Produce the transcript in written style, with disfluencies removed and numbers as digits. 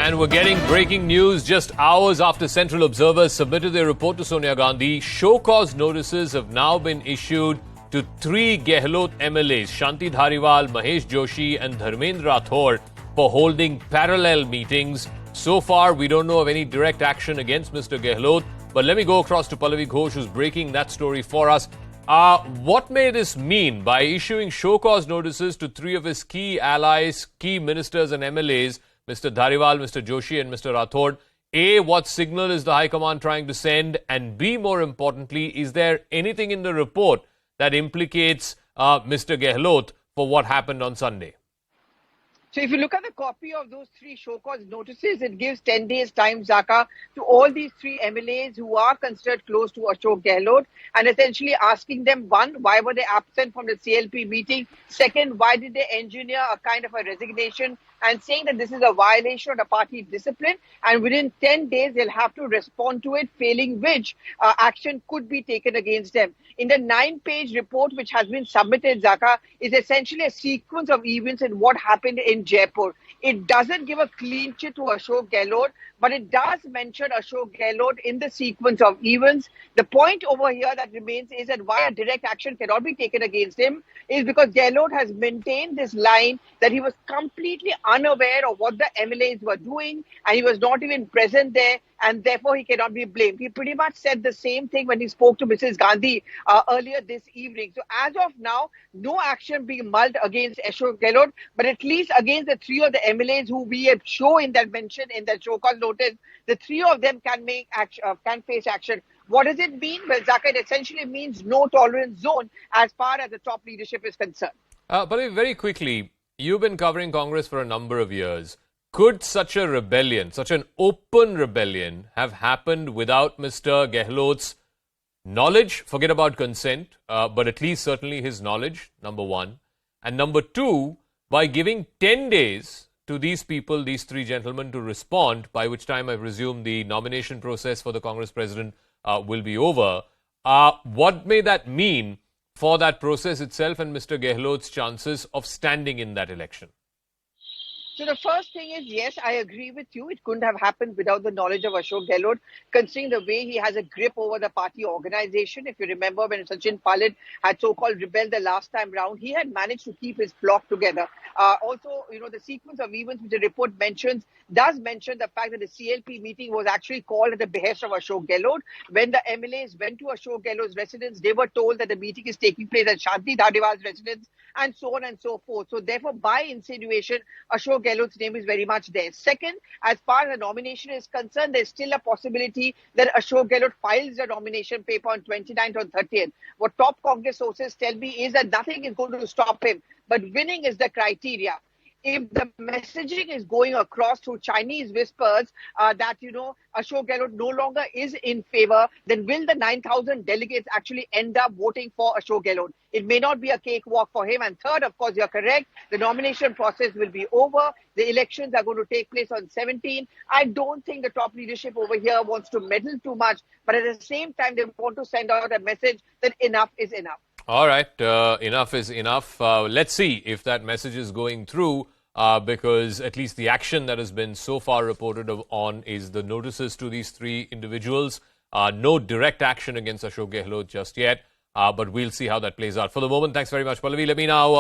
And we're getting breaking news just hours after Central Observers submitted their report to Sonia Gandhi. Show cause notices have now been issued to 3 Gehlot MLAs, Shanti Dhariwal, Mahesh Joshi and Dharmendra Rathore, for holding parallel meetings. So far, we don't know of any direct action against Mr. Gehlot. But let me go across to Pallavi Ghosh, who's breaking that story for us. What may this mean by issuing show cause notices to 3 of his key allies, key ministers and MLAs, Mr. Dhariwal, Mr. Joshi and Mr. Rathore? A, what signal is the High Command trying to send? And B, more importantly, is there anything in the report that implicates Mr. Gehlot for what happened on Sunday? So if you look at the copy of those 3 show cause notices, it gives 10 days time, Zakka, to all these 3 MLAs who are considered close to Ashok Gehlot, and essentially asking them, 1, why were they absent from the CLP meeting? 2nd, why did they engineer a kind of a resignation, and saying that this is a violation of the party discipline, and within 10 days they'll have to respond to it, failing which action could be taken against them. In the 9-page report which has been submitted, Zakka, is essentially a sequence of events and what happened in Jaipur. It doesn't give a clean chit to Ashok Gehlot, but it does mention Ashok Gehlot in the sequence of events. The point over here that remains is that why a direct action cannot be taken against him is because Gehlot has maintained this line that he was completely unaware of what the MLAs were doing and he was not even present there, and therefore he cannot be blamed. He pretty much said the same thing when he spoke to Mrs. Gandhi earlier this evening. So as of now, no action being mulled against Ashok Gehlot, but at least against the 3 of the MLAs who we have shown in that mention in that show cause notice, the 3 of them can make action, can face action. What does it mean? Well, Zakka, it essentially means no tolerance zone as far as the top leadership is concerned. But very quickly, you've been covering Congress for a number of years. Could such a rebellion, such an open rebellion, have happened without Mr. Gehlot's knowledge? Forget about consent, but at least certainly his knowledge, number 1. And number 2, by giving 10 days to these people, these 3 gentlemen, to respond, by which time I presume the nomination process for the Congress president will be over. What may that mean for that process itself and Mr. Gehlot's chances of standing in that election? So the first thing is, yes, I agree with you. It couldn't have happened without the knowledge of Ashok Gehlot, considering the way he has a grip over the party organization. If you remember when Sachin Palit had so-called rebelled the last time round, he had managed to keep his flock together. Also, the sequence of events which the report mentions does mention the fact that the CLP meeting was actually called at the behest of Ashok Gehlot. When the MLAs went to Ashok Gehlot's residence, they were told that the meeting is taking place at Shanti Dhariwal's residence, and so on and so forth. So therefore, by insinuation, Ashok Gehlot's name is very much there. Second, as far as the nomination is concerned, there's still a possibility that Ashok Gehlot files the nomination paper on 29th or 30th. What top Congress sources tell me is that nothing is going to stop him, but winning is the criteria. If the messaging is going across through Chinese whispers that, Ashok Gehlot no longer is in favor, then will the 9,000 delegates actually end up voting for Ashok Gehlot? It may not be a cakewalk for him. And third, of course, you're correct. The nomination process will be over. The elections are going to take place on 17. I don't think the top leadership over here wants to meddle too much. But at the same time, they want to send out a message that enough is enough. All right, enough is enough. Let's see if that message is going through, because at least the action that has been so far reported on is the notices to these 3 individuals. No direct action against Ashok Gehlot just yet, but we'll see how that plays out. For the moment, thanks very much, Pallavi. Let me now